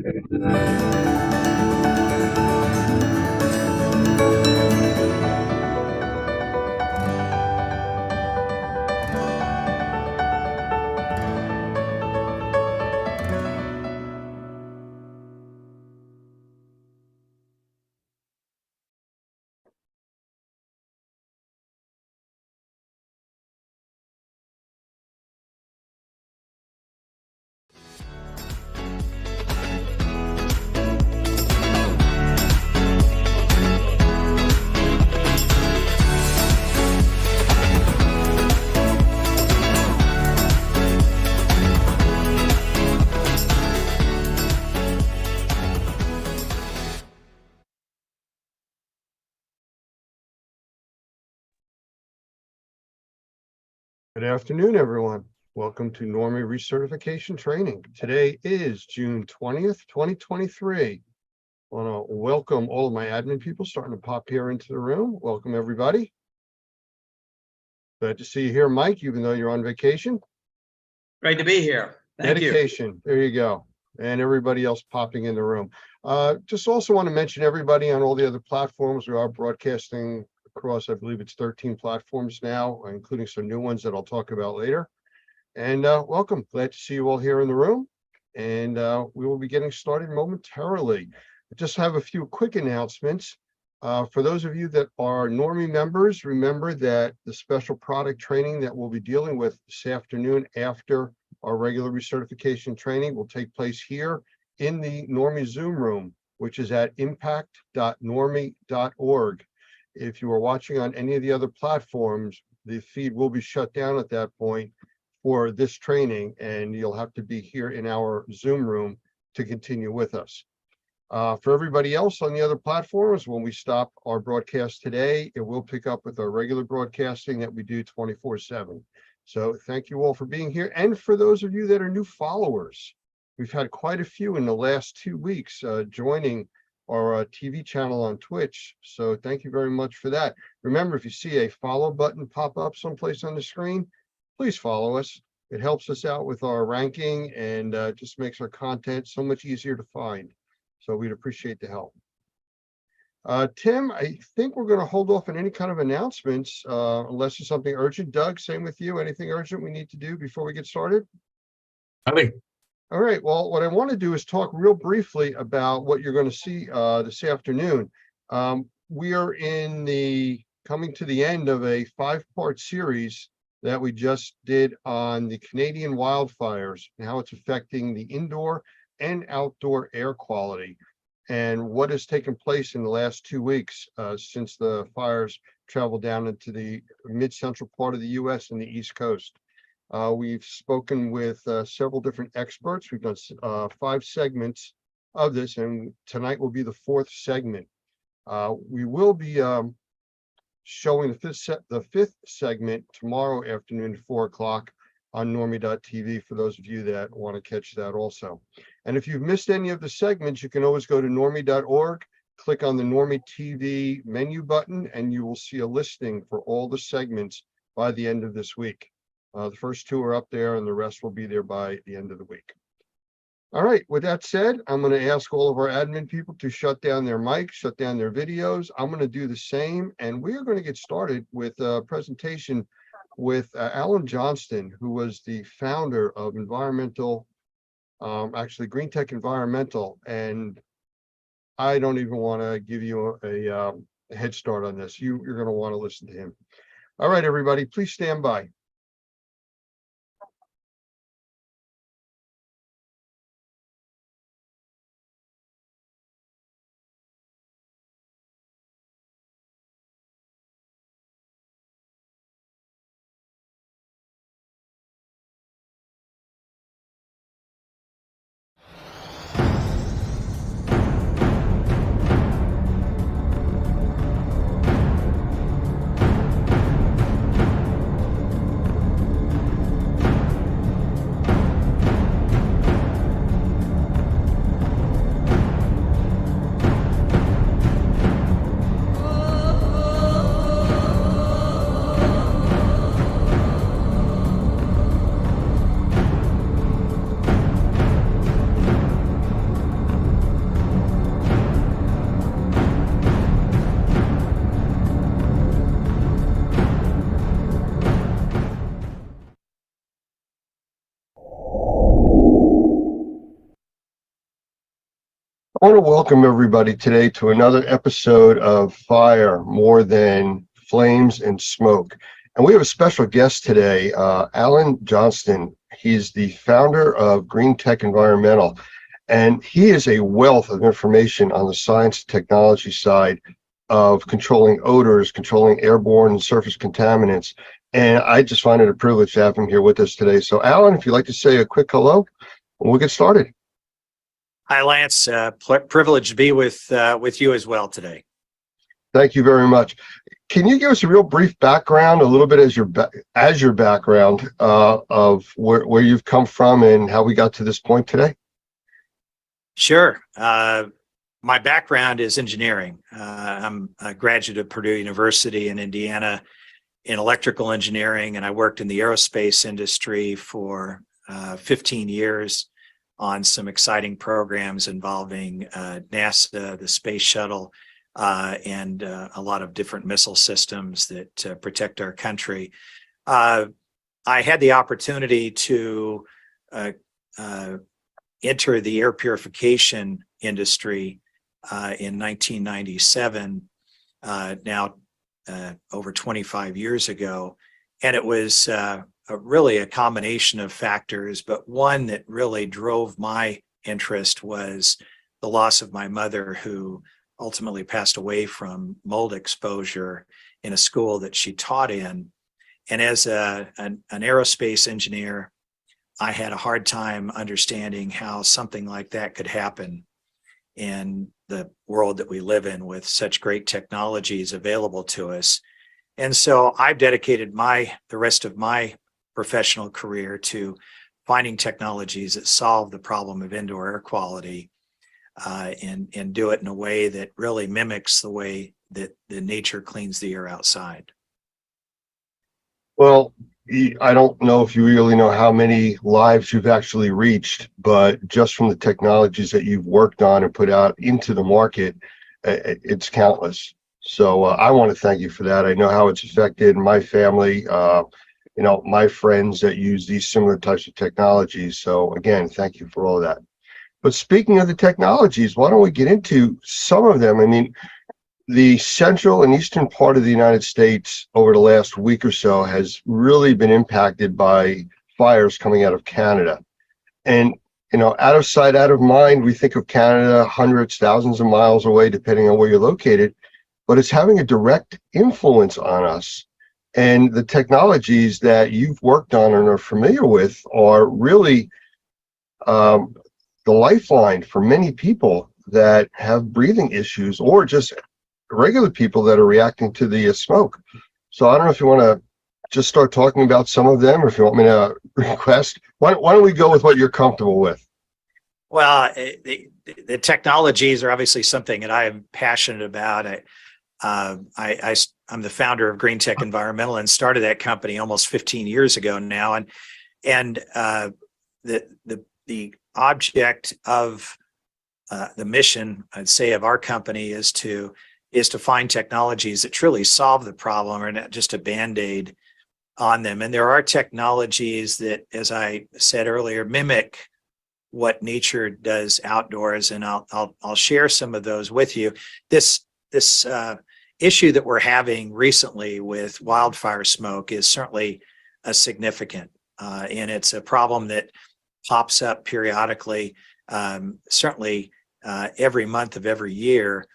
Good afternoon, everyone. Welcome to Normie Recertification Training. Today is June 20th, 2023. I want to welcome all of my admin people starting to pop here into the room. Welcome, everybody. Glad to see you here, Mike, even though you're on vacation. Great to be here. Thank you. Dedication. There you go. And everybody else popping in the room. Just also want to mention everybody on all the other platforms. We are broadcasting across, I believe it's 13 platforms now, including some new ones that I'll talk about later. And welcome. Glad to see you all here in the room. And we will be getting started momentarily. I just have a few quick announcements. For those of you that are Normie members, remember that the special product training that we'll be dealing with this afternoon after our regular recertification training will take place here in the Normie Zoom room, which is at impact.normie.org. If you are watching on any of the other platforms, the feed will be shut down at that point for this training, and you'll have to be here in our Zoom room to continue with us. For everybody else on the other platforms, when we stop our broadcast today, it will pick up with our regular broadcasting that we do 24/7. So thank you all for being here. And for those of you that are new followers, we've had quite a few in the last 2 weeks joining our TV channel on Twitch. So thank you very much for that. Remember, if you see a follow button pop up someplace on the screen, please follow us. It helps us out with our ranking and just makes our content so much easier to find. So we'd appreciate the help. Tim, I think we're going to hold off on any kind of announcements unless there's something urgent. Doug, same with you. Anything urgent we need to do before we get started? Nothing. All right, well, what I want to do is talk real briefly about what you're going to see this afternoon. We are coming to the end of a 5-part series that we just did on the Canadian wildfires and how it's affecting the indoor and outdoor air quality and what has taken place in the last 2 weeks since the fires traveled down into the mid-central part of the U.S. and the East Coast. We've spoken with several different experts. We've done 5 segments of this, and tonight will be the 4th segment. We will be showing the 5th segment tomorrow afternoon at 4 o'clock on normie.tv for those of you that want to catch that also. And if you've missed any of the segments, you can always go to normie.org, click on the Normie TV menu button, and you will see a listing for all the segments by the end of this week. The first 2 are up there and the rest will be there by the end of the week. All right, with that said, I'm going to ask all of our admin people to shut down their mics, shut down their videos. I'm going to do the same, and we are going to get started with a presentation with Alan Johnston, who was the founder of Green Tech Environmental. And I don't even want to give you a head start on this. You're going to want to listen to him. All right, everybody, please stand by. I want to welcome everybody today to another episode of Fire More Than Flames and Smoke. And we have a special guest today, Alan Johnston. He's the founder of Green Tech Environmental, and he is a wealth of information on the science and technology side of controlling odors, controlling airborne and surface contaminants. And I just find it a privilege to have him here with us today. So, Alan, if you'd like to say a quick hello, we'll get started. Hi, Lance. Privileged to be with you as well today. Thank you very much. Can you give us a real brief background, a little bit as your background of where you've come from and how we got to this point today? Sure. My background is engineering. I'm a graduate of Purdue University in Indiana in electrical engineering, and I worked in the aerospace industry for 15 years on some exciting programs involving NASA, the space shuttle, and a lot of different missile systems that protect our country. I had the opportunity to enter the air purification industry in 1997, now over 25 years ago, and it was really a combination of factors, but one that really drove my interest was the loss of my mother, who ultimately passed away from mold exposure in a school that she taught in. And as an aerospace engineer, I had a hard time understanding how something like that could happen in the world that we live in with such great technologies available to us. And so I've dedicated the rest of my professional career to finding technologies that solve the problem of indoor air quality and do it in a way that really mimics the way that the nature cleans the air outside. Well, I don't know if you really know how many lives you've actually reached, but just from the technologies that you've worked on and put out into the market, it's countless. So I want to thank you for that. I know how it's affected my family, my friends that use these similar types of technologies. So again, thank you for all of that. But speaking of the technologies, why don't we get into some of them? I mean, the central and eastern part of the United States over the last week or so has really been impacted by fires coming out of Canada. And, out of sight, out of mind, we think of Canada hundreds, thousands of miles away, depending on where you're located, but it's having a direct influence on us. And the technologies that you've worked on and are familiar with are really the lifeline for many people that have breathing issues or just regular people that are reacting to the smoke. So I don't know if you want to just start talking about some of them, or if you want me to request. Why don't we go with what you're comfortable with? Well, the technologies are obviously something that I am passionate about. I'm the founder of Green Tech Environmental and started that company almost 15 years ago now. And the object of the mission, I'd say, of our company is to find technologies that truly solve the problem, or not just a Band-Aid on them. And there are technologies that, as I said earlier, mimic what nature does outdoors, and I'll share some of those with you. This issue that we're having recently with wildfire smoke is certainly a significant, and it's a problem that pops up periodically, certainly every month of every year,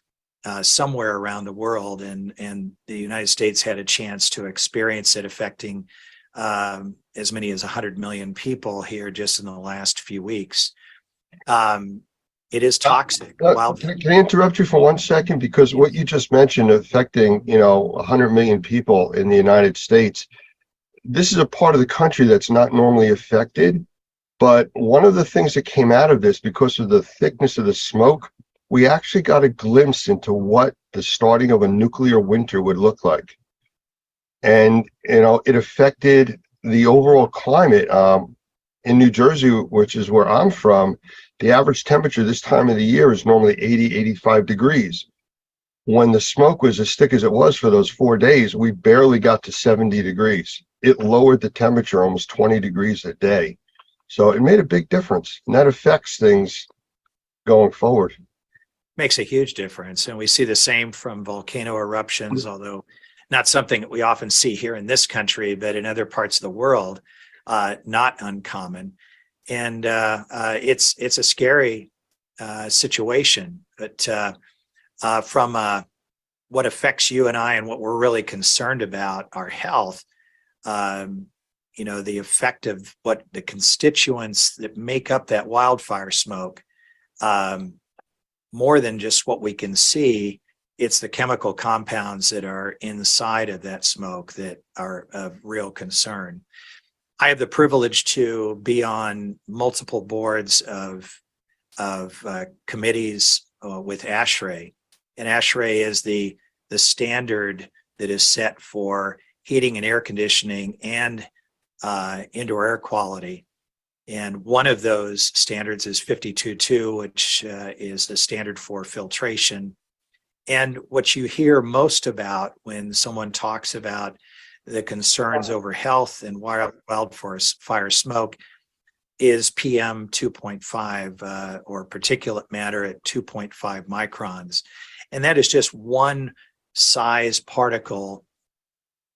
somewhere around the world, and the United States had a chance to experience it, affecting as many as 100 million people here just in the last few weeks. It is toxic. Can I interrupt you for 1 second? Because what you just mentioned, affecting 100 million people in the United States, this is a part of the country that's not normally affected. But one of the things that came out of this, because of the thickness of the smoke, we actually got a glimpse into what the starting of a nuclear winter would look like. And, it affected the overall climate. In New Jersey, which is where I'm from, the average temperature this time of the year is normally 80, 85 degrees. When the smoke was as thick as it was for those 4 days, we barely got to 70 degrees. It lowered the temperature almost 20 degrees a day. So it made a big difference, and that affects things going forward. makes a huge difference. And we see the same from volcano eruptions, although not something that we often see here in this country, but in other parts of the world, not uncommon. And it's a scary situation, but from what affects you and I and what we're really concerned about, our health, the effect of what the constituents that make up that wildfire smoke, more than just what we can see, it's the chemical compounds that are inside of that smoke that are of real concern. I have the privilege to be on multiple boards of committees with ASHRAE, and ASHRAE is the standard that is set for heating and air conditioning and indoor air quality. And one of those standards is 52.2, which is the standard for filtration. And what you hear most about when someone talks about the concerns over health and wildfire smoke is PM 2.5 or particulate matter at 2.5 microns. And that is just one size particle.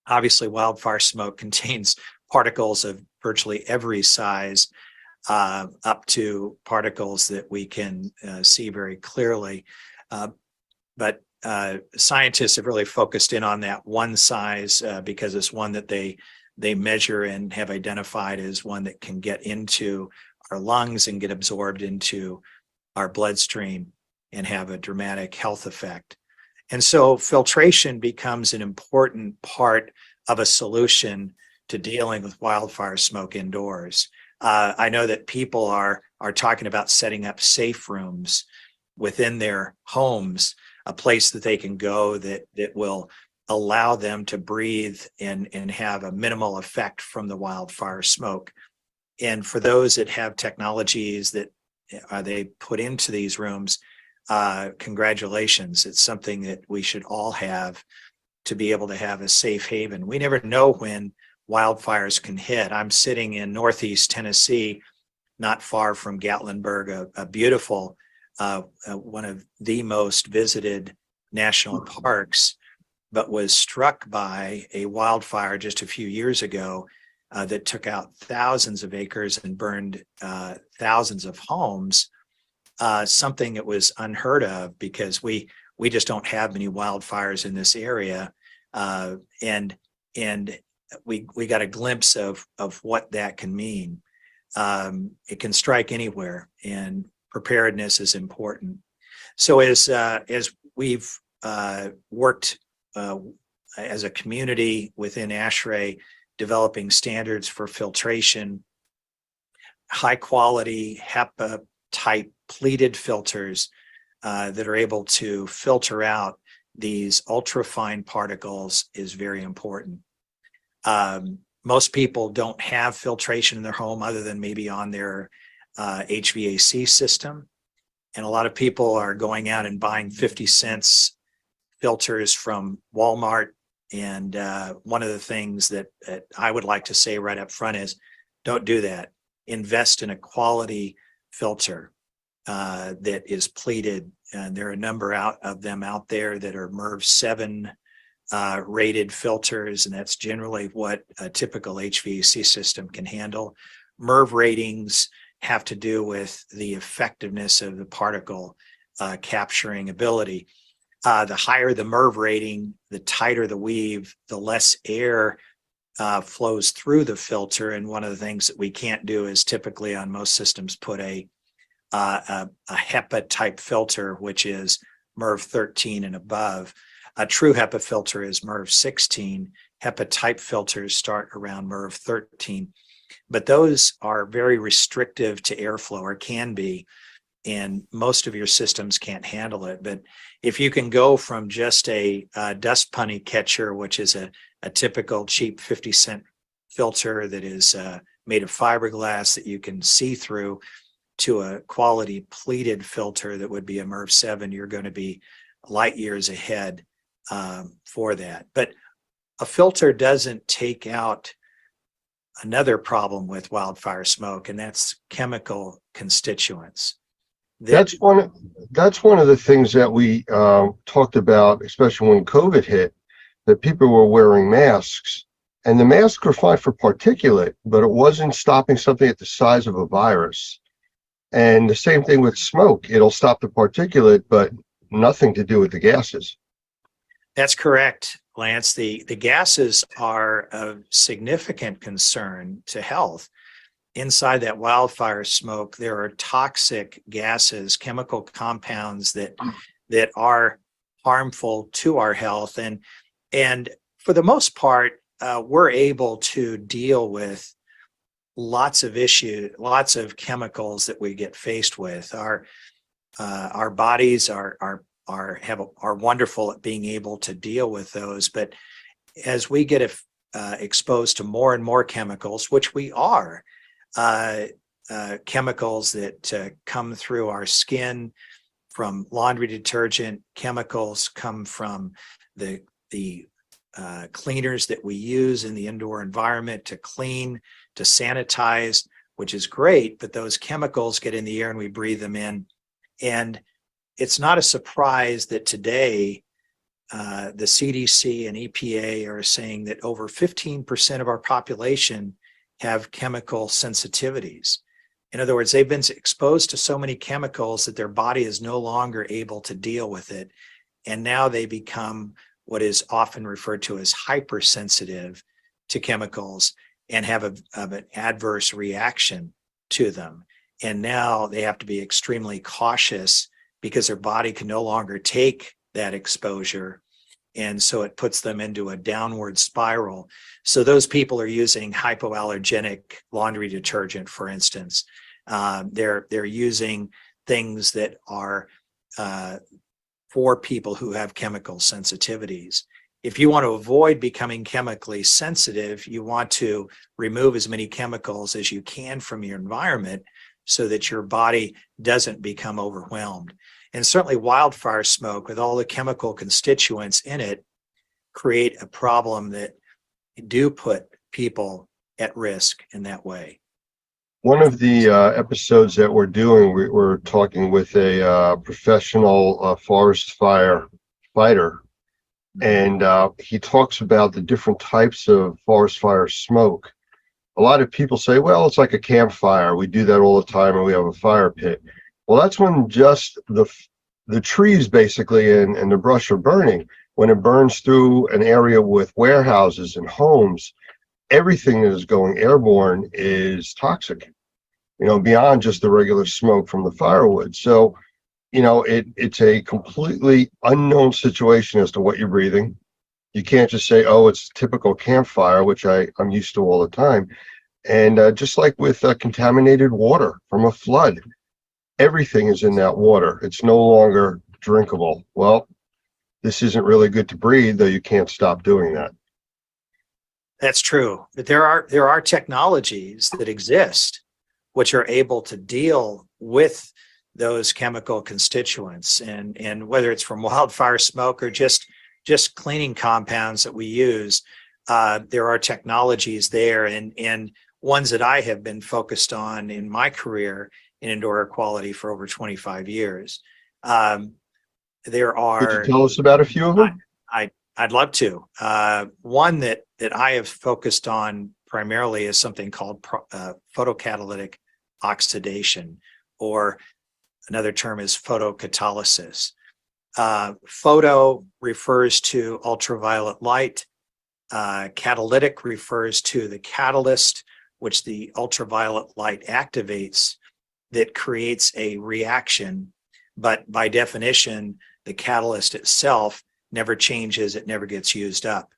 Obviously, wildfire smoke contains particles of virtually every size, up to particles that we can see very clearly. But scientists have really focused in on that one size because it's one that they measure and have identified as one that can get into our lungs and get absorbed into our bloodstream and have a dramatic health effect. And so filtration becomes an important part of a solution to dealing with wildfire smoke indoors. I know that people are talking about setting up safe rooms within their homes, a place that they can go that will allow them to breathe and have a minimal effect from the wildfire smoke. And for those that have technologies that they put into these rooms, congratulations. It's something that we should all have to be able to have a safe haven. We never know when wildfires can hit. I'm sitting in Northeast Tennessee, not far from Gatlinburg, a beautiful, one of the most visited national parks, but was struck by a wildfire just a few years ago that took out thousands of acres and burned thousands of homes, something that was unheard of because we just don't have many wildfires in this area. And we got a glimpse of what that can mean. It can strike anywhere, and preparedness is important. So as we've worked as a community within ASHRAE, developing standards for filtration, high quality HEPA type pleated filters that are able to filter out these ultrafine particles is very important. Most people don't have filtration in their home other than maybe on their HVAC system. And a lot of people are going out and buying 50 cents filters from Walmart. And one of the things that I would like to say right up front is don't do that. Invest in a quality filter that is pleated. And there are a number of them out there that are MERV 7 rated filters, and that's generally what a typical HVAC system can handle. MERV ratings have to do with the effectiveness of the particle capturing ability. The higher the MERV rating, the tighter the weave, the less air flows through the filter. And one of the things that we can't do is typically on most systems put a HEPA type filter, which is MERV 13 and above. A true HEPA filter is MERV 16. HEPA type filters start around MERV 13. But those are very restrictive to airflow, or can be, and most of your systems can't handle it. But if you can go from just a dust bunny catcher, which is a typical cheap 50-cent filter that is made of fiberglass that you can see through, to a quality pleated filter that would be a MERV 7, you're going to be light years ahead for that. But a filter doesn't take out another problem with wildfire smoke, and that's chemical constituents. That's one of the things that we talked about, especially when COVID hit, that people were wearing masks, and the masks were fine for particulate, but it wasn't stopping something at the size of a virus. And the same thing with smoke; it'll stop the particulate, but nothing to do with the gases. That's correct, Lance. The gases are of significant concern to health. Inside that wildfire smoke, there are toxic gases, chemical compounds that are harmful to our health. And for the most part, we're able to deal with lots of issues, lots of chemicals that we get faced with. Our bodies are wonderful at being able to deal with those, but as we get exposed to more and more chemicals, which we are, chemicals that come through our skin from laundry detergent, chemicals come from the cleaners that we use in the indoor environment to clean, to sanitize, which is great, but those chemicals get in the air and we breathe them in. And it's not a surprise that today the CDC and EPA are saying that over 15% of our population have chemical sensitivities. In other words, they've been exposed to so many chemicals that their body is no longer able to deal with it. And now they become what is often referred to as hypersensitive to chemicals and have an adverse reaction to them. And now they have to be extremely cautious because their body can no longer take that exposure. And so it puts them into a downward spiral. So those people are using hypoallergenic laundry detergent, for instance. They're using things that are for people who have chemical sensitivities. If you want to avoid becoming chemically sensitive, you want to remove as many chemicals as you can from your environment so that your body doesn't become overwhelmed. And certainly wildfire smoke with all the chemical constituents in it create a problem that do put people at risk in that way. One of the episodes that we're doing, we're talking with a professional forest fire fighter, and he talks about the different types of forest fire smoke. A lot of people say, well, it's like a campfire. We do that all the time and we have a fire pit. Well, that's when just the trees basically and the brush are burning. When it burns through an area with warehouses and homes, everything that is going airborne is toxic, beyond just the regular smoke from the firewood. So, it's a completely unknown situation as to what you're breathing. You can't just say, oh, it's typical campfire, which I'm used to all the time. And just like with contaminated water from a flood, everything is in that water. It's no longer drinkable. Well, this isn't really good to breathe, though you can't stop doing that. That's true. But there are technologies that exist which are able to deal with those chemical constituents, and whether it's from wildfire smoke or just cleaning compounds that we use, there are technologies there, and ones that I have been focused on in my career in indoor air quality for over 25 years. There are. Could you tell us about a few of them? I'd love to. One that I have focused on primarily is something called photocatalytic oxidation, or another term is photocatalysis. Photo refers to ultraviolet light. Catalytic refers to the catalyst, which the ultraviolet light activates, that creates a reaction. But by definition, the catalyst itself never changes, it never gets used up.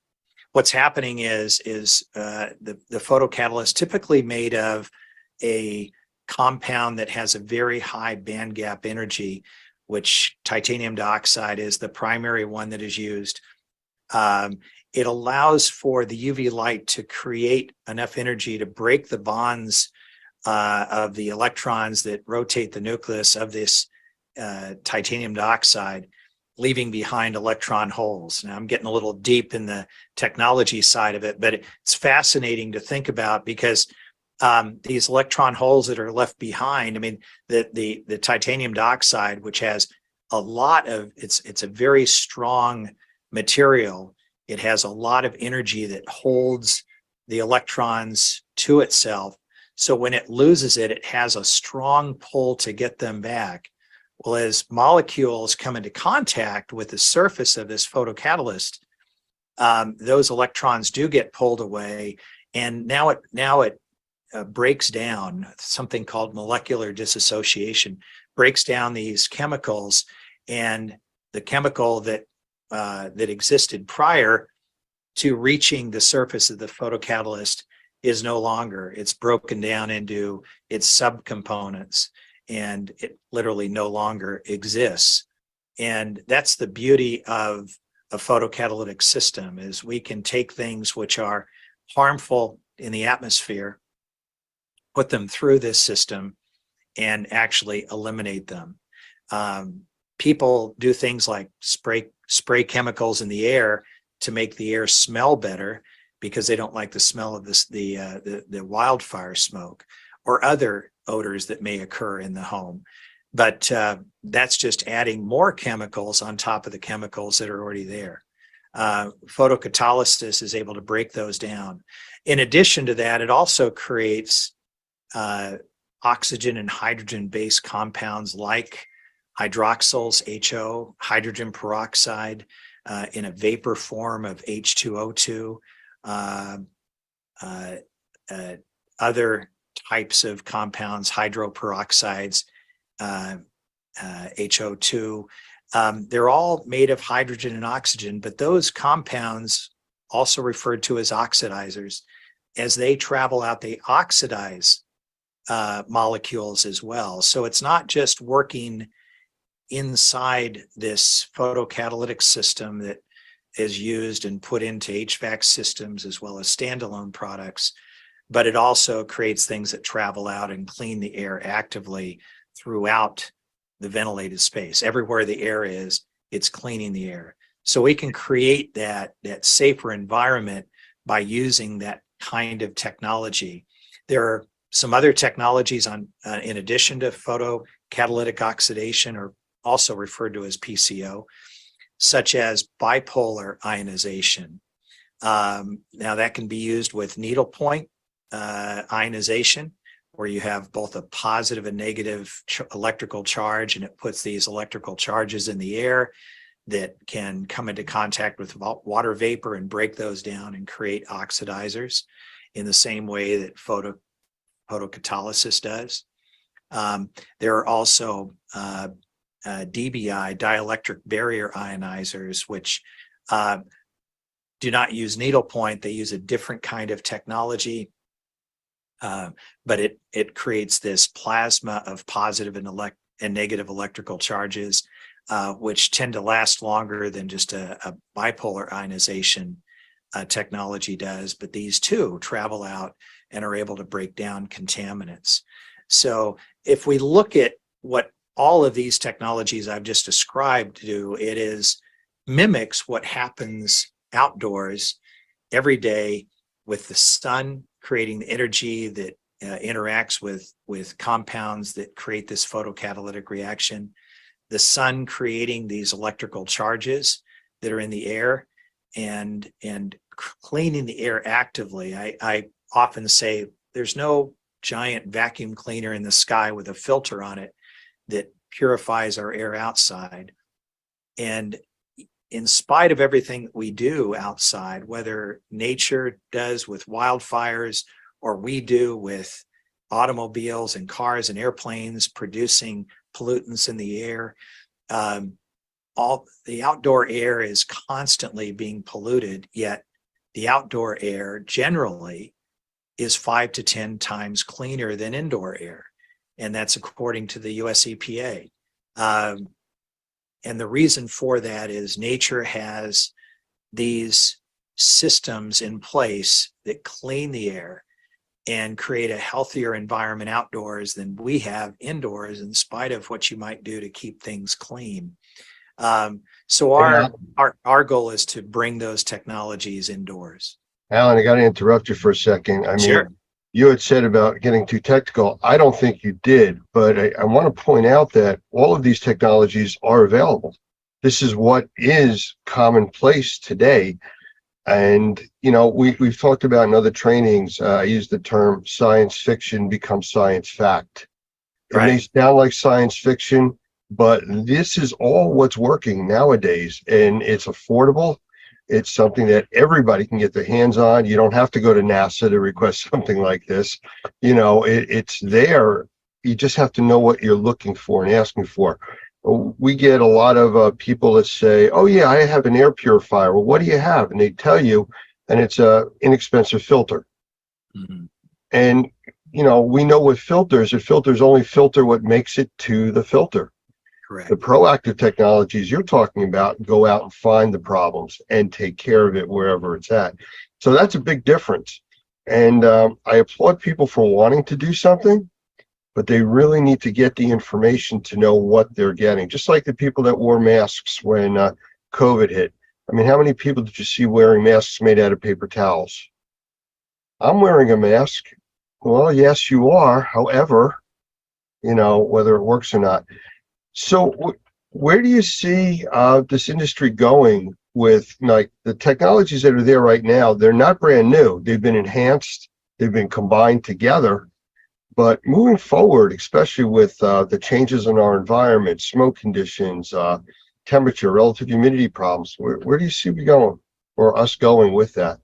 What's happening is the photocatalyst, typically made of a compound that has a very high band gap energy, which titanium dioxide is the primary one that is used. It allows for the UV light to create enough energy to break the bonds of the electrons that rotate the nucleus of this titanium dioxide, leaving behind electron holes. Now, I'm getting a little deep in the technology side of it, but it's fascinating to think about, because these electron holes that are left behind. I mean, the titanium dioxide, which has a lot of, it's a very strong material. It has a lot of energy that holds the electrons to itself. So when it loses it, it has a strong pull to get them back. Well, as molecules come into contact with the surface of this photocatalyst, those electrons do get pulled away, and now it breaks down. Something called molecular dissociation breaks down these chemicals, and the chemical that existed prior to reaching the surface of the photocatalyst is no longer. It's broken down into its subcomponents, and it literally no longer exists. And that's the beauty of a photocatalytic system, is we can take things which are harmful in the atmosphere, put them through this system, and actually eliminate them. People do things like spray chemicals in the air to make the air smell better because they don't like the smell of the wildfire smoke or other odors that may occur in the home. But that's just adding more chemicals on top of the chemicals that are already there. Photocatalysis is able to break those down. In addition to that, it also creates oxygen and hydrogen-based compounds like hydroxyls, HO, hydrogen peroxide, in a vapor form of H2O2, other types of compounds, hydroperoxides, HO2. They're all made of hydrogen and oxygen, but those compounds, also referred to as oxidizers, as they travel out, they oxidize molecules as well. So it's not just working inside this photocatalytic system that is used and put into HVAC systems as well as standalone products, but it also creates things that travel out and clean the air actively throughout the ventilated space. Everywhere the air is, it's cleaning the air. So we can create that safer environment by using that kind of technology. There are some other technologies in addition to photocatalytic oxidation, or also referred to as PCO, such as bipolar ionization. Now that can be used with needlepoint ionization, where you have both a positive and negative electrical charge, and it puts these electrical charges in the air that can come into contact with water vapor and break those down and create oxidizers in the same way that photocatalysis does. There are also DBI, dielectric barrier ionizers, which do not use needlepoint. They use a different kind of technology, but it creates this plasma of positive and negative electrical charges, which tend to last longer than just a bipolar ionization technology does. But these two travel out and are able to break down contaminants. So if we look at what all of these technologies I've just described do, it mimics what happens outdoors every day with the sun creating the energy that interacts with compounds that create this photocatalytic reaction, the sun creating these electrical charges that are in the air and cleaning the air actively. I often say there's no giant vacuum cleaner in the sky with a filter on it that purifies our air outside. And in spite of everything that we do outside, whether nature does with wildfires or we do with automobiles and cars and airplanes producing pollutants in the air, all the outdoor air is constantly being polluted, yet the outdoor air generally is 5 to 10 times cleaner than indoor air. And that's according to the US EPA. And the reason for that is nature has these systems in place that clean the air and create a healthier environment outdoors than we have indoors, in spite of what you might do to keep things clean. So our goal is to bring those technologies indoors. Alan, I got to interrupt you for a second. I mean, Sure. you had said about getting too technical. I don't think you did, but I want to point out that all of these technologies are available. This is what is commonplace today. And, we've talked about in other trainings, I use the term science fiction becomes science fact. It may sound like science fiction, but this is all what's working nowadays, and it's affordable. It's something that everybody can get their hands on. You don't have to go to NASA to request something like this. It's there. You just have to know what you're looking for and asking for. We get a lot of people that say, oh yeah, I have an air purifier. Well, what do you have? And they tell you, and it's a inexpensive filter. Mm-hmm. And, we know with filters, filters only filter what makes it to the filter. Correct. The proactive technologies you're talking about go out and find the problems and take care of it wherever it's at. So that's a big difference. And I applaud people for wanting to do something, but they really need to get the information to know what they're getting. Just like the people that wore masks when COVID hit. I mean, how many people did you see wearing masks made out of paper towels? I'm wearing a mask. Well, yes, you are. However, whether it works or not. So where do you see this industry going with like the technologies that are there right now? They're not brand new. They've been enhanced. They've been combined together. But moving forward, especially with the changes in our environment, smoke conditions, temperature, relative humidity problems, where do you see we going or us going with that?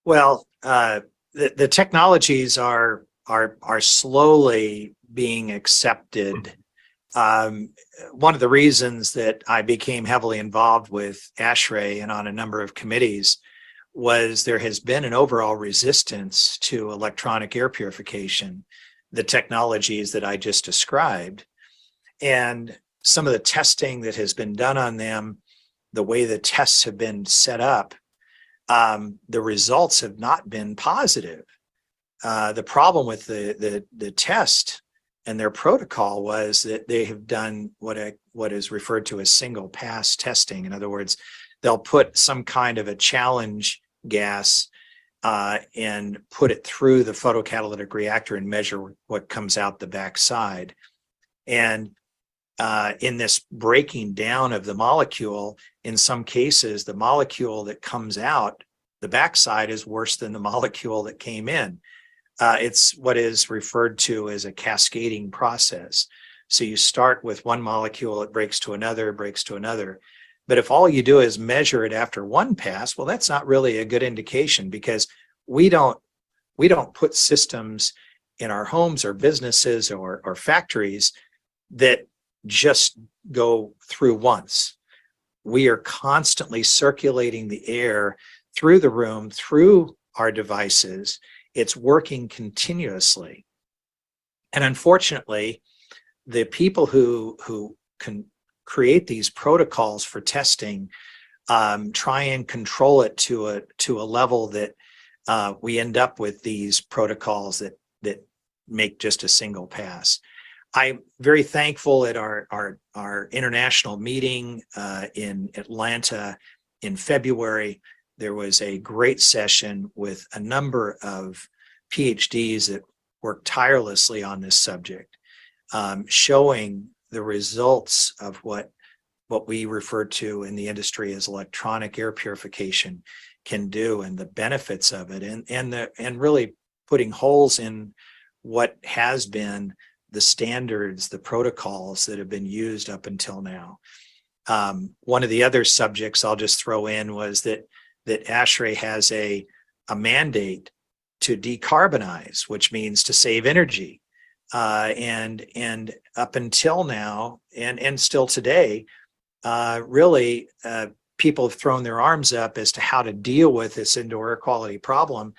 Well, the technologies are slowly being accepted. One of the reasons that I became heavily involved with ASHRAE and on a number of committees was there has been an overall resistance to electronic air purification, the technologies that I just described, and some of the testing that has been done on them, the way the tests have been set up, the results have not been positive. The problem with the test and their protocol was that they have done what is referred to as single pass testing. In other words, they'll put some kind of a challenge gas and put it through the photocatalytic reactor and measure what comes out the backside. And in this breaking down of the molecule, in some cases, the molecule that comes out the backside is worse than the molecule that came in. It's what is referred to as a cascading process. So you start with one molecule, it breaks to another, breaks to another. But if all you do is measure it after one pass, well, that's not really a good indication, because we don't put systems in our homes or businesses or factories that just go through once. We are constantly circulating the air through the room, through our devices. It's working continuously. And unfortunately, the people who can create these protocols for testing try and control it to a level that we end up with these protocols that make just a single pass. I'm very thankful at our international meeting in Atlanta in February. There was a great session with a number of PhDs that worked tirelessly on this subject, showing the results of what we refer to in the industry as electronic air purification can do, and the benefits of it, and really putting holes in what has been the standards, the protocols that have been used up until now. One of the other subjects I'll just throw in was that ASHRAE has a mandate to decarbonize, which means to save energy. And up until now, and still today, really people have thrown their arms up as to how to deal with this indoor air quality problem,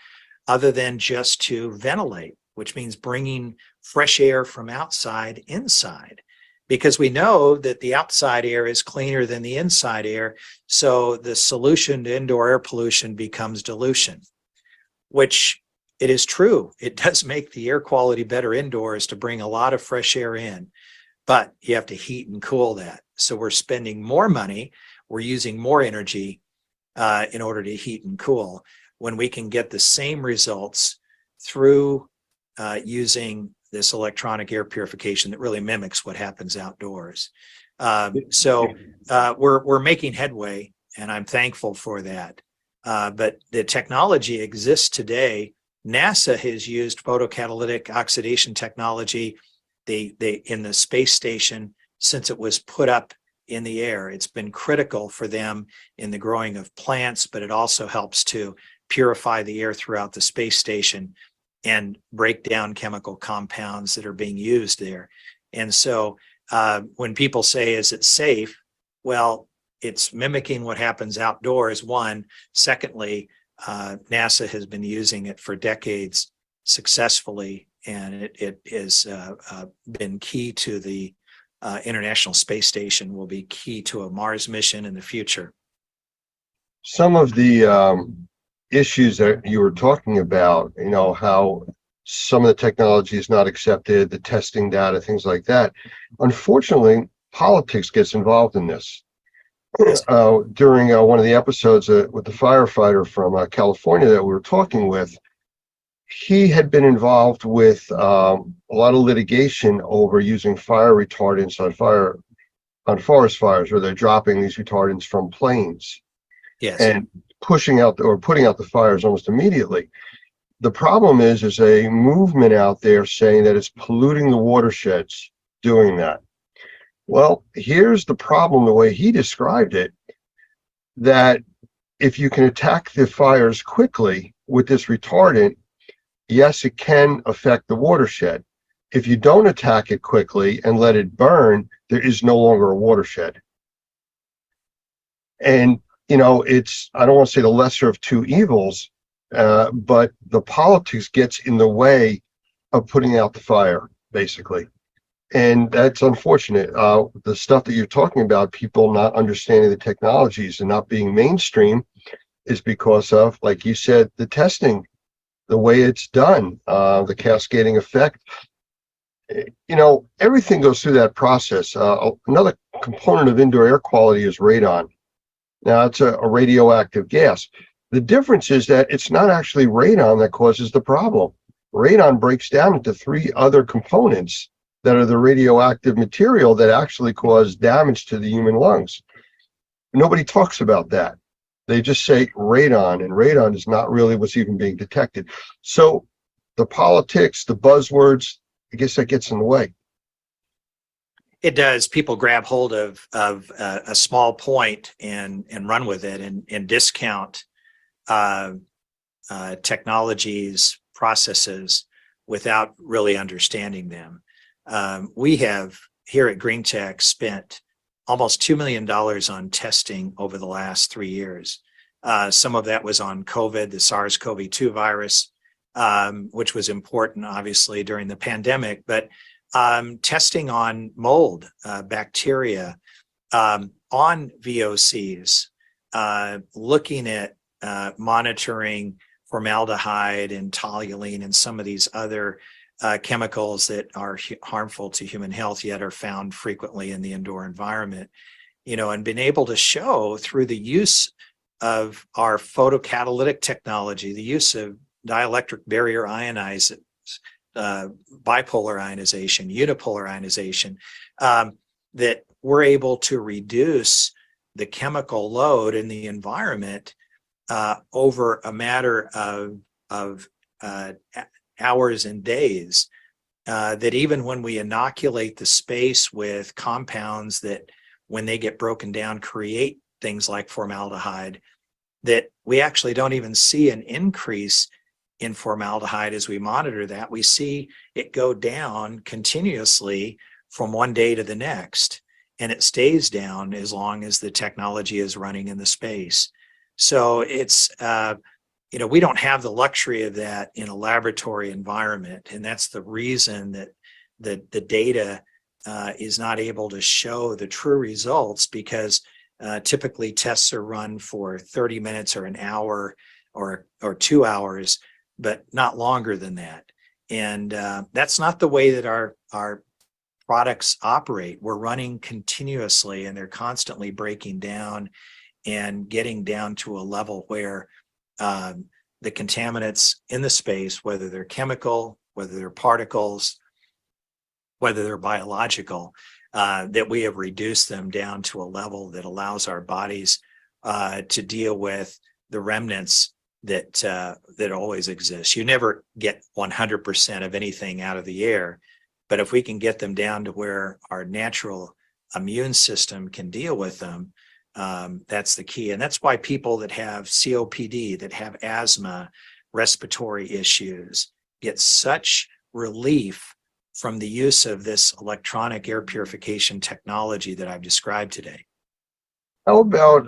other than just to ventilate, which means bringing fresh air from outside inside. Because we know that the outside air is cleaner than the inside air. So the solution to indoor air pollution becomes dilution, which it is true. It does make the air quality better indoors to bring a lot of fresh air in, but you have to heat and cool that. So we're spending more money, we're using more energy in order to heat and cool, when we can get the same results through using this electronic air purification that really mimics what happens outdoors. We're making headway, and I'm thankful for that. But the technology exists today. NASA has used photocatalytic oxidation technology in the space station since it was put up in the air. It's been critical for them in the growing of plants, but it also helps to purify the air throughout the space station and break down chemical compounds that are being used there. And so when people say, is it safe? Well, it's mimicking what happens outdoors, one. Secondly, NASA has been using it for decades successfully, and it has been key to the International Space Station, will be key to a Mars mission in the future. Some of the issues that you were talking about, how some of the technology is not accepted, the testing data, things like that. Unfortunately, politics gets involved in this. During one of the episodes with the firefighter from California that we were talking with, he had been involved with a lot of litigation over using fire retardants on forest fires, where they're dropping these retardants from planes. Yes. And putting out the fires almost immediately. The problem is there's a movement out there saying that it's polluting the watersheds doing that. Well, here's the problem, the way he described it, that if you can attack the fires quickly with this retardant, yes, it can affect the watershed. If you don't attack it quickly and let it burn, there is no longer a watershed. And it's, I don't want to say the lesser of two evils, but the politics gets in the way of putting out the fire, basically. And that's unfortunate. The stuff that you're talking about, people not understanding the technologies and not being mainstream, is because of, like you said, the testing, the way it's done, the cascading effect. Everything goes through that process. Another component of indoor air quality is radon. Now, it's a radioactive gas. The difference is that it's not actually radon that causes the problem. Radon breaks down into three other components that are the radioactive material that actually cause damage to the human lungs. Nobody talks about that. They just say radon, and radon is not really what's even being detected. So the politics, the buzzwords, I guess that gets in the way. It does. People grab hold of a small point and run with it and discount technologies, processes, without really understanding them. We have here at GreenTech spent almost $2 million on testing over the last 3 years. Some of that was on COVID, the SARS-CoV-2 virus, which was important, obviously, during the pandemic, but testing on mold, bacteria, on VOCs, looking at monitoring formaldehyde and toluene and some of these other chemicals that are harmful to human health, yet are found frequently in the indoor environment, and been able to show through the use of our photocatalytic technology, the use of dielectric barrier ionizers, bipolar ionization, unipolar ionization, that we're able to reduce the chemical load in the environment over a matter of hours and days, that even when we inoculate the space with compounds that, when they get broken down, create things like formaldehyde, that we actually don't even see an increase in formaldehyde as we monitor that. We see it go down continuously from one day to the next, and it stays down as long as the technology is running in the space. So it's, we don't have the luxury of that in a laboratory environment, and that's the reason that the data is not able to show the true results, because typically tests are run for 30 minutes or an hour or 2 hours, but not longer than that. And that's not the way that our products operate. We're running continuously, and they're constantly breaking down and getting down to a level where the contaminants in the space, whether they're chemical, whether they're particles, whether they're biological, that we have reduced them down to a level that allows our bodies to deal with the remnants that always exist. You never get 100% of anything out of the air, but if we can get them down to where our natural immune system can deal with them, that's the key. And that's why people that have COPD, that have asthma, respiratory issues, get such relief from the use of this electronic air purification technology that I've described today. How about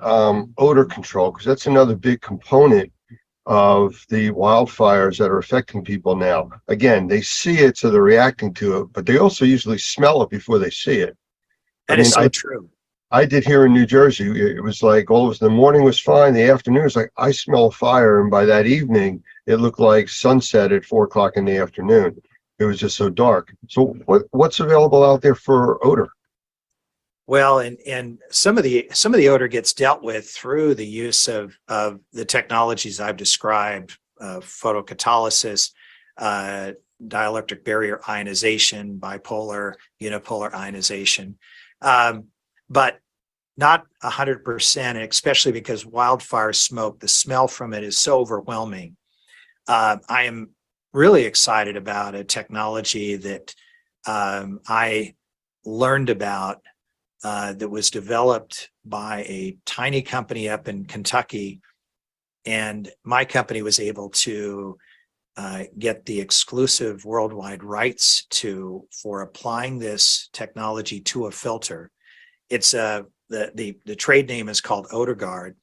odor control? Because that's another big component of the wildfires that are affecting people now. Again, they see it, so they're reacting to it, but they also usually smell it before they see it. That is so true. I did here in New Jersey. It was like all of us, the morning was fine, the afternoon was like, I smell a fire. And by that evening, it looked like sunset at 4 o'clock in the afternoon. It was just so dark. So what's available out there for odor? Well, and some of the odor gets dealt with through the use of the technologies I've described, photocatalysis, dielectric barrier ionization, bipolar, unipolar ionization, but not 100%, especially because wildfire smoke, the smell from it is so overwhelming. I am really excited about a technology that I learned about that was developed by a tiny company up in Kentucky. And my company was able to get the exclusive worldwide rights for applying this technology to a filter. It's the trade name is called OdorGuard.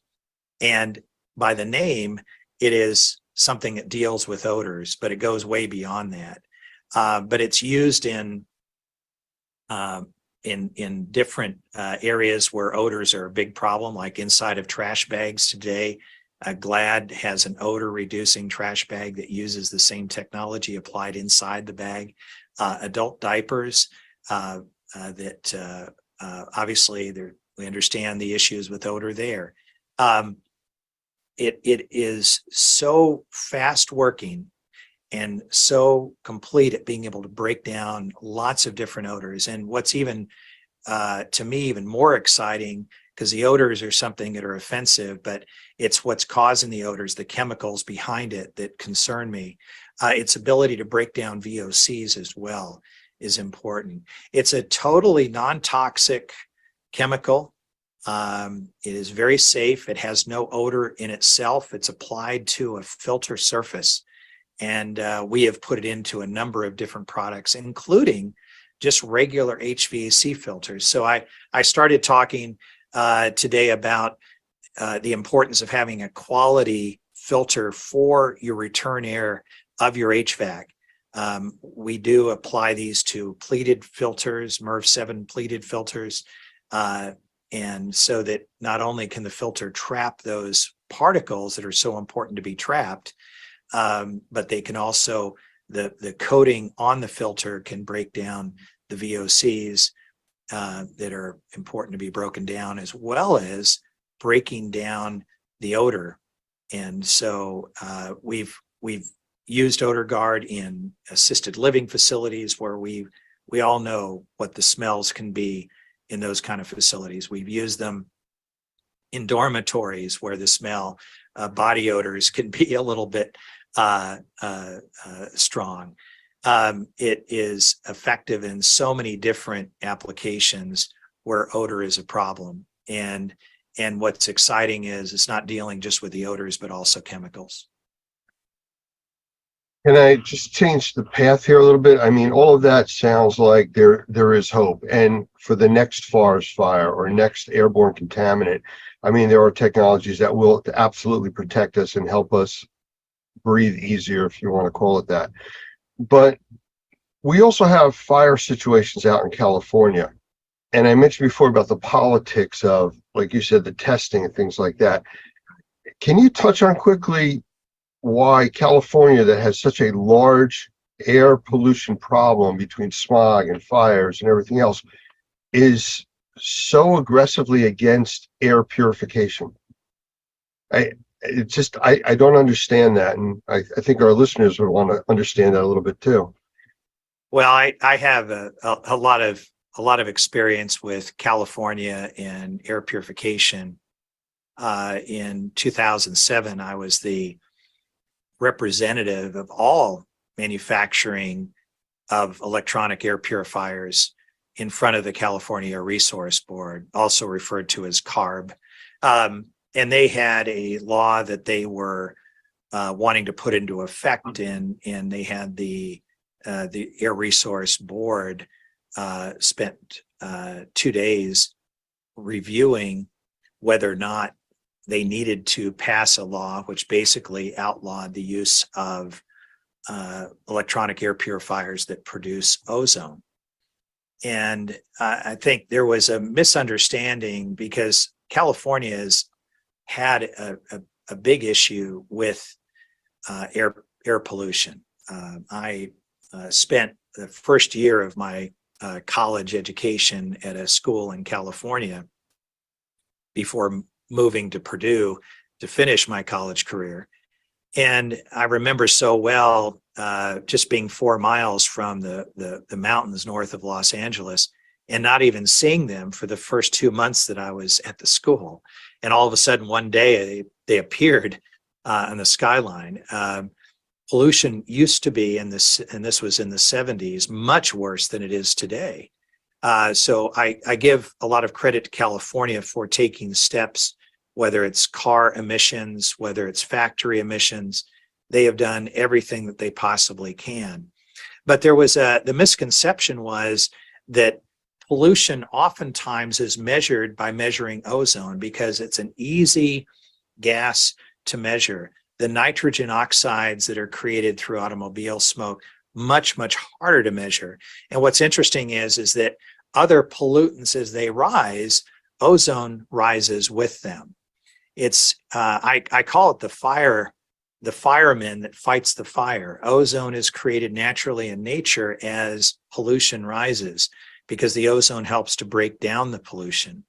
And by the name, it is something that deals with odors, but it goes way beyond that. But it's used in different areas where odors are a big problem, like inside of trash bags today. Glad has an odor reducing trash bag that uses the same technology applied inside the bag. Adult diapers that obviously we understand the issues with odor there. It is so fast working and so complete at being able to break down lots of different odors. And what's even, to me, even more exciting, because the odors are something that are offensive, but it's what's causing the odors, the chemicals behind it that concern me. Its ability to break down VOCs as well is important. It's a totally non-toxic chemical. It is very safe. It has no odor in itself. It's applied to a filter surface. And we have put it into a number of different products, including just regular HVAC filters. So I started talking today about the importance of having a quality filter for your return air of your HVAC. We do apply these to pleated filters, MERV 7 pleated filters, and so that not only can the filter trap those particles that are so important to be trapped, but they can also, the coating on the filter can break down the VOCs that are important to be broken down, as well as breaking down the odor. And so we've used OdorGuard in assisted living facilities where we all know what the smells can be in those kind of facilities. We've used them in dormitories where the smell, body odors can be a little bit strong. It is effective in so many different applications where odor is a problem. And what's exciting is it's not dealing just with the odors, but also chemicals. Can I just change the path here a little bit? I mean, all of that sounds like there is hope. And for the next forest fire or next airborne contaminant, I mean, there are technologies that will absolutely protect us and help us breathe easier, if you want to call it that. But we also have fire situations out in California. And I mentioned before about the politics of, like you said, the testing and things like that. Can you touch on quickly why California, that has such a large air pollution problem between smog and fires and everything else, is so aggressively against air purification? it's just, I don't understand that. And I think our listeners would want to understand that a little bit too. Well, I have a lot of experience with California and air purification. In 2007, I was the representative of all manufacturing of electronic air purifiers in front of the California Air Resource Board, also referred to as CARB. And they had a law that they were wanting to put into effect, and they had the Air Resource Board spent 2 days reviewing whether or not they needed to pass a law which basically outlawed the use of electronic air purifiers that produce ozone. And I think there was a misunderstanding because California has had a big issue with air pollution. I spent the first year of my college education at a school in California before moving to Purdue to finish my college career. And I remember so well just being 4 miles from the mountains north of Los Angeles and not even seeing them for the first 2 months that I was at the school. And all of a sudden, one day they appeared on the skyline. Pollution used to be and this was in the 70s, much worse than it is today. So I give a lot of credit to California for taking steps, whether it's car emissions, whether it's factory emissions. They have done everything that they possibly can. But there was the misconception was that pollution oftentimes is measured by measuring ozone because it's an easy gas to measure. The nitrogen oxides that are created through automobile smoke, much harder to measure. And what's interesting is that other pollutants, as they rise, ozone rises with them. It's I call it the fireman that fights the fire. Ozone is created naturally in nature as pollution rises because the ozone helps to break down the pollution.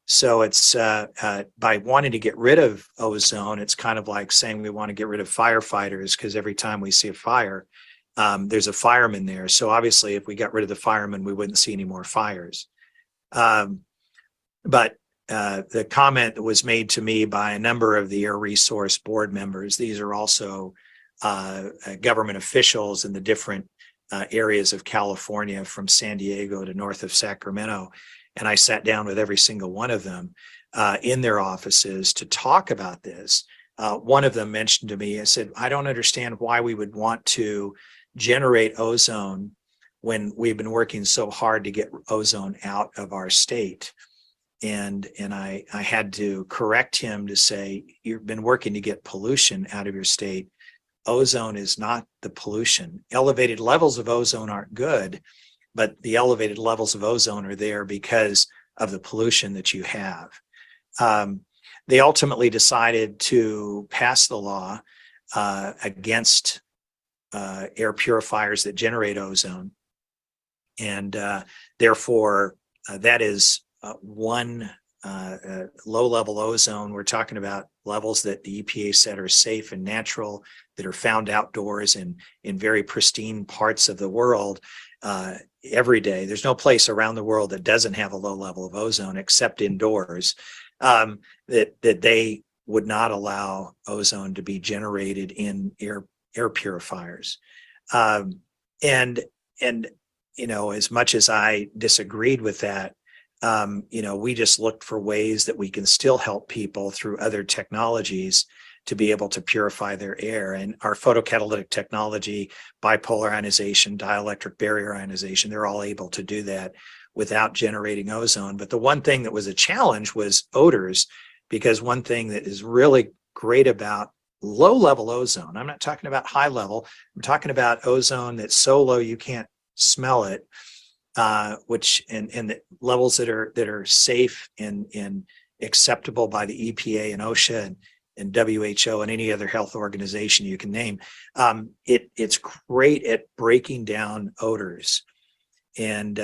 So it's by wanting to get rid of ozone, it's kind of like saying we want to get rid of firefighters because every time we see a fire, there's a fireman there. So obviously, if we got rid of the fireman, we wouldn't see any more fires. But the comment that was made to me by a number of the Air Resource Board members, these are also government officials in the different areas of California from San Diego to north of Sacramento. And I sat down with every single one of them in their offices to talk about this. One of them mentioned to me, I said, I don't understand why we would want to generate ozone when we've been working so hard to get ozone out of our state. And I had to correct him to say, you've been working to get pollution out of your state. Ozone is not the pollution. Elevated levels of ozone aren't good, but the elevated levels of ozone are there because of the pollution that you have. They ultimately decided to pass the law against air purifiers that generate ozone. And therefore, that is one low-level ozone. We're talking about levels that the EPA said are safe and natural, that are found outdoors in very pristine parts of the world every day. There's no place around the world that doesn't have a low level of ozone except indoors, that they would not allow ozone to be generated in air purifiers. And you know, as much as I disagreed with that, you know, we just looked for ways that we can still help people through other technologies to be able to purify their air. And our photocatalytic technology, bipolar ionization, dielectric barrier ionization, they're all able to do that without generating ozone. But the one thing that was a challenge was odors, because one thing that is really great about low-level ozone, I'm not talking about high level, I'm talking about ozone that's so low you can't smell it, which and the levels that are safe and acceptable by the EPA and OSHA and WHO and any other health organization you can name. It's great at breaking down odors. And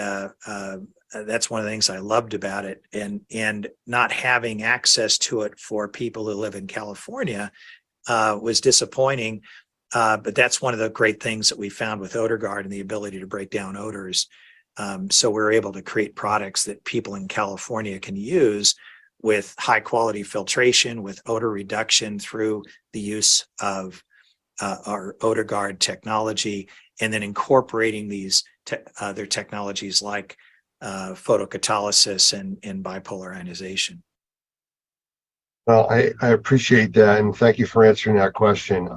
that's one of the things I loved about it, and not having access to it for people who live in California was disappointing. But that's one of the great things that we found with OdorGuard and the ability to break down odors. So we're able to create products that people in California can use with high quality filtration, with odor reduction through the use of our OdorGuard technology, and then incorporating these other technologies like photocatalysis and bipolar ionization. Well, I appreciate that, and thank you for answering that question.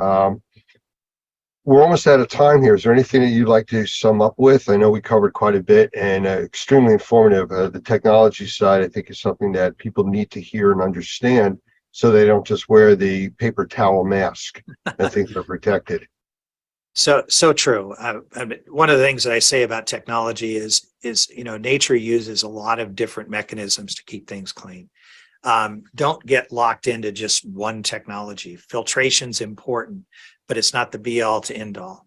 We're almost out of time here. Is there anything that you'd like to sum up with? I know we covered quite a bit and extremely informative. The technology side, I think, is something that people need to hear and understand so they don't just wear the paper towel mask and think they're protected. So true. One of the things that I say about technology is nature uses a lot of different mechanisms to keep things clean. Don't get locked into just one technology. Filtration's important, but it's not the be all to end all.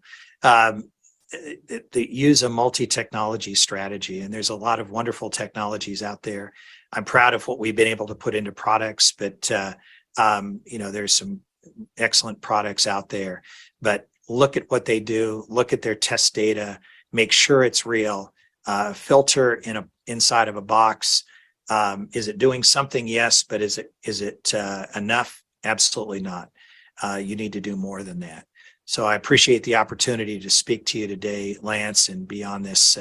Use a multi-technology strategy, and there's a lot of wonderful technologies out there. I'm proud of what we've been able to put into products, but there's some excellent products out there. But look at what they do, look at their test data, make sure it's real, filter inside of a box. Is it doing something? Yes, but is it enough? Absolutely not. You need to do more than that. So I appreciate the opportunity to speak to you today, Lance, and be on this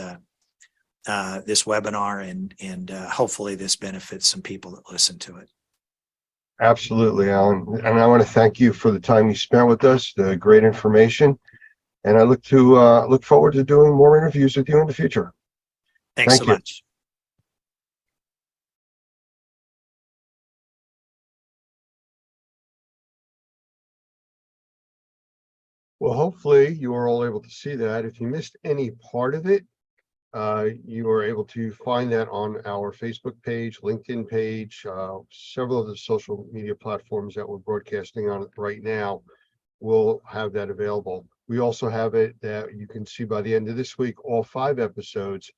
this webinar, and hopefully this benefits some people that listen to it. Absolutely, Alan. And I want to thank you for the time you spent with us, the great information. And I look forward to doing more interviews with you in the future. Thanks so much. Well, hopefully you are all able to see that. If you missed any part of it, you are able to find that on our Facebook page, LinkedIn page, several of the social media platforms that we're broadcasting on right now will have that available. We also have it that you can see by the end of this week, all 5 episodes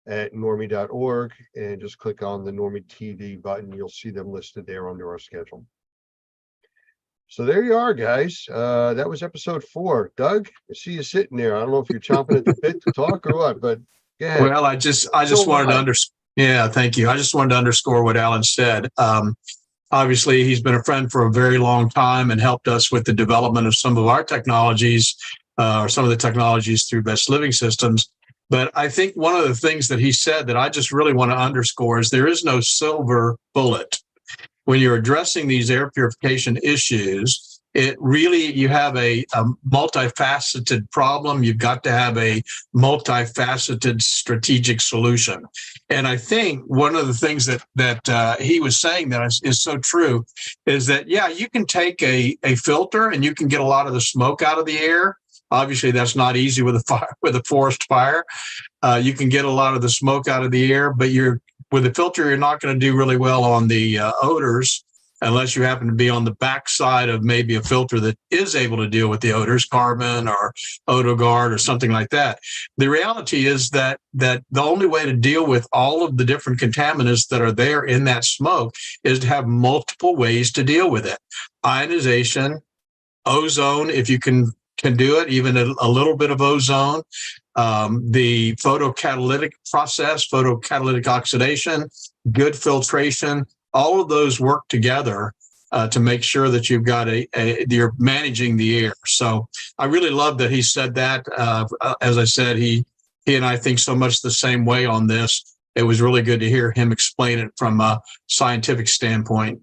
at normie.org, and just click on the Normie TV button. You'll see them listed there under our schedule. So there you are, guys. That was episode 4. Doug, I see you sitting there. I don't know if you're chomping at the bit to talk or what, but go ahead. Well, I just wanted to underscore. Yeah, thank you. I just wanted to underscore what Alan said. Obviously, he's been a friend for a very long time and helped us with the development of some of our technologies, or some of the technologies through Best Living Systems. But I think one of the things that he said that I just really want to underscore is there is no silver bullet. When you're addressing these air purification issues, it really, you have a multifaceted problem. You've got to have a multifaceted strategic solution. And I think one of the things that he was saying that is so true is that, yeah, you can take a filter and you can get a lot of the smoke out of the air. Obviously, that's not easy with a fire, with a forest fire. You can get a lot of the smoke out of the air, but with a filter, you're not going to do really well on the odors unless you happen to be on the backside of maybe a filter that is able to deal with the odors, Carbon or OdorGuard or something like that. The reality is that the only way to deal with all of the different contaminants that are there in that smoke is to have multiple ways to deal with it. Ionization, ozone, if you can do it, even a little bit of ozone, the photocatalytic process, photocatalytic oxidation, good filtration, all of those work together to make sure that you've got you're managing the air. So I really love that he said that. As I said, he and I think so much the same way on this. It was really good to hear him explain it from a scientific standpoint.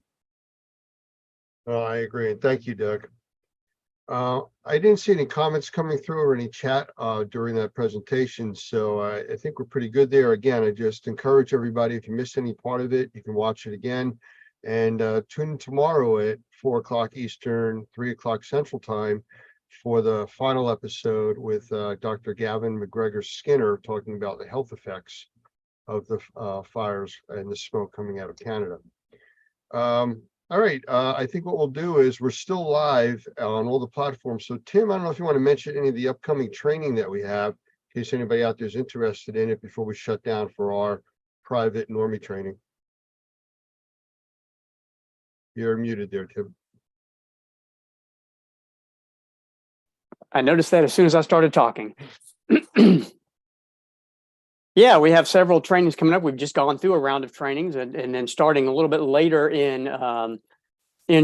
Well, I agree. And thank you, Doug. I didn't see any comments coming through or any chat during that presentation, so I think we're pretty good there. Again, I just encourage everybody, if you missed any part of it, you can watch it again, and tune in tomorrow at 4 o'clock Eastern, 3 o'clock Central Time for the final episode with Dr. Gavin McGregor Skinner talking about the health effects of the fires and the smoke coming out of Canada. All right, I think what we'll do is we're still live on all the platforms. So Tim, I don't know if you want to mention any of the upcoming training that we have, in case anybody out there is interested in it before we shut down for our private normie training. You're muted there, Tim. I noticed that as soon as I started talking. Yeah, we have several trainings coming up. We've just gone through a round of trainings, and then starting a little bit later in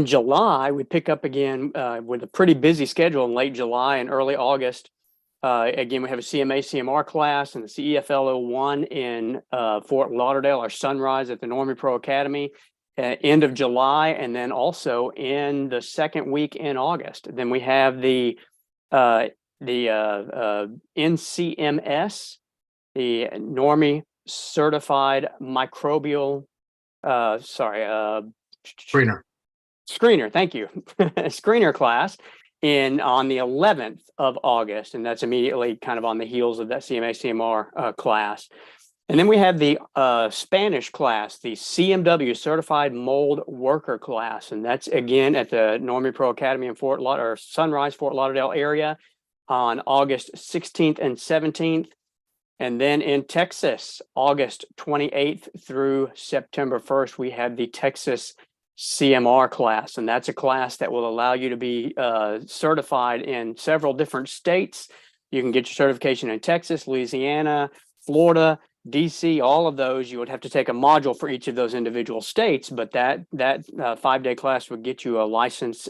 July, we pick up again with a pretty busy schedule in late July and early August. Again, we have a CMA, CMR class and the CEFL 01 in Fort Lauderdale, our Sunrise at the Normie Pro Academy, end of July, and then also in the second week in August. Then we have the NCMS, the Normie Certified Microbial, Screener, thank you, screener class on the 11th of August, and that's immediately kind of on the heels of that CMA, CMR class. And then we have the Spanish class, the CMW Certified Mold Worker class, and that's again at the Normie Pro Academy in Sunrise, Fort Lauderdale area on August 16th and 17th. And then in Texas, August 28th through September 1st, we have the Texas CMR class, and that's a class that will allow you to be certified in several different states. You can get your certification in Texas, Louisiana, Florida, DC, all of those. You would have to take a module for each of those individual states, but that 5-day class would get you a license,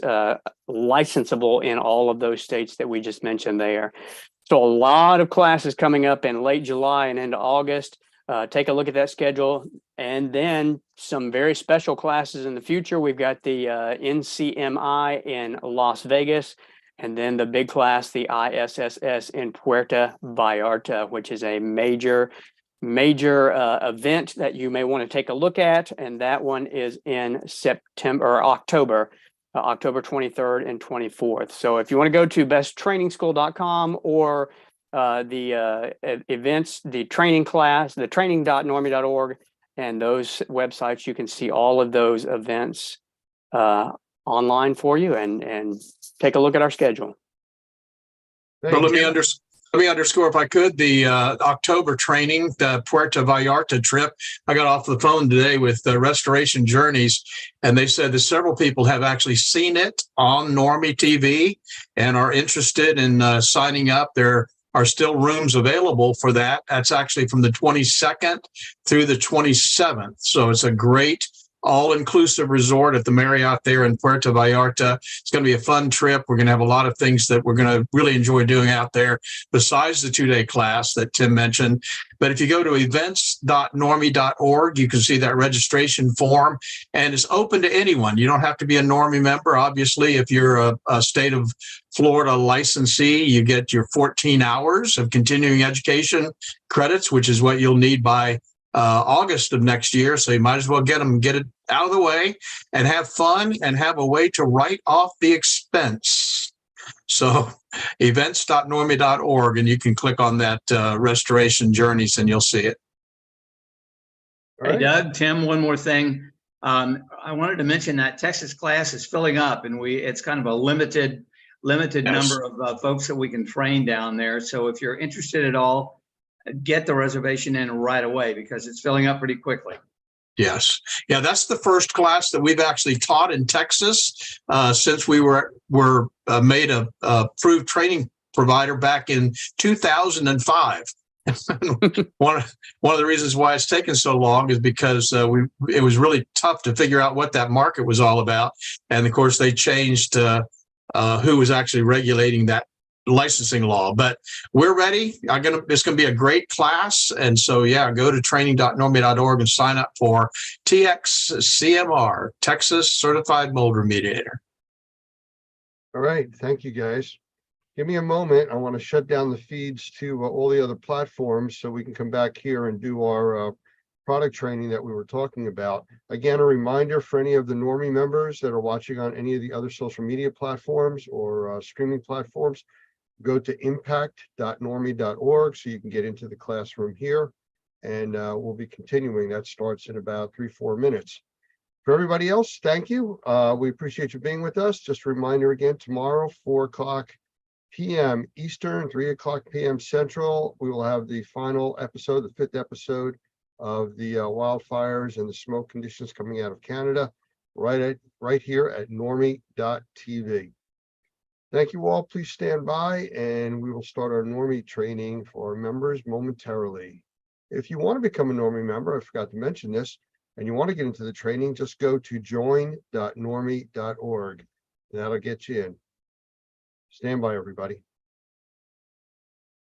licensable in all of those states that we just mentioned there. So a lot of classes coming up in late July and into August. Take a look at that schedule, and then some very special classes in the future. We've got the NCMI in Las Vegas, and then the big class, the ISSS in Puerto Vallarta, which is a major event that you may want to take a look at. And that one is in October 23rd and 24th. So if you want to go to besttrainingschool.com or the events, the training class, the training.normie.org, and those websites, you can see all of those events online for you, and take a look at our schedule. So let me underscore, if I could, the October training, the Puerto Vallarta trip. I got off the phone today with Restoration Journeys, and they said that several people have actually seen it on Normie TV and are interested in signing up. There are still rooms available for that. That's actually from the 22nd through the 27th. So it's a great all-inclusive resort at the Marriott there in Puerto Vallarta. It's going to be a fun trip. We're going to have a lot of things that we're going to really enjoy doing out there besides the 2-day class that Tim mentioned. But if you go to events.normie.org, you can see that registration form, and it's open to anyone. You don't have to be a Normie member. Obviously, if you're a state of Florida licensee, you get your 14 hours of continuing education credits, which is what you'll need by August of next year. So you might as well get it out of the way and have fun and have a way to write off the expense. So events.normie.org, and you can click on that Restoration Journeys and you'll see it. Hey, Doug, Tim, one more thing. I wanted to mention that Texas class is filling up, and it's kind of a limited number of folks that we can train down there. So if you're interested at all, get the reservation in right away, because it's filling up pretty quickly. Yes. Yeah, that's the first class that we've actually taught in Texas since we were made a approved training provider back in 2005. One of the reasons why it's taken so long is because it was really tough to figure out what that market was all about. And of course, they changed who was actually regulating that licensing law. But we're ready. It's going to be a great class. And so, yeah, go to training.normie.org and sign up for TXCMR, Texas Certified Mold Remediator. All right. Thank you, guys. Give me a moment. I want to shut down the feeds to all the other platforms so we can come back here and do our product training that we were talking about. Again, a reminder for any of the Normie members that are watching on any of the other social media platforms or streaming platforms, go to impact.normie.org so you can get into the classroom here, and we'll be continuing. That starts in about 3-4 minutes. For everybody else, thank you. We appreciate you being with us. Just a reminder again, tomorrow, 4:00 p.m. Eastern, 3:00 p.m. Central, we will have the final episode, the 5th episode of the wildfires and the smoke conditions coming out of Canada, right here at normie.tv. Thank you all. Please stand by and we will start our Normie training for our members momentarily. If you want to become a Normie member, I forgot to mention this, and you want to get into the training, just go to join.normie.org. That'll get you in. Stand by, everybody.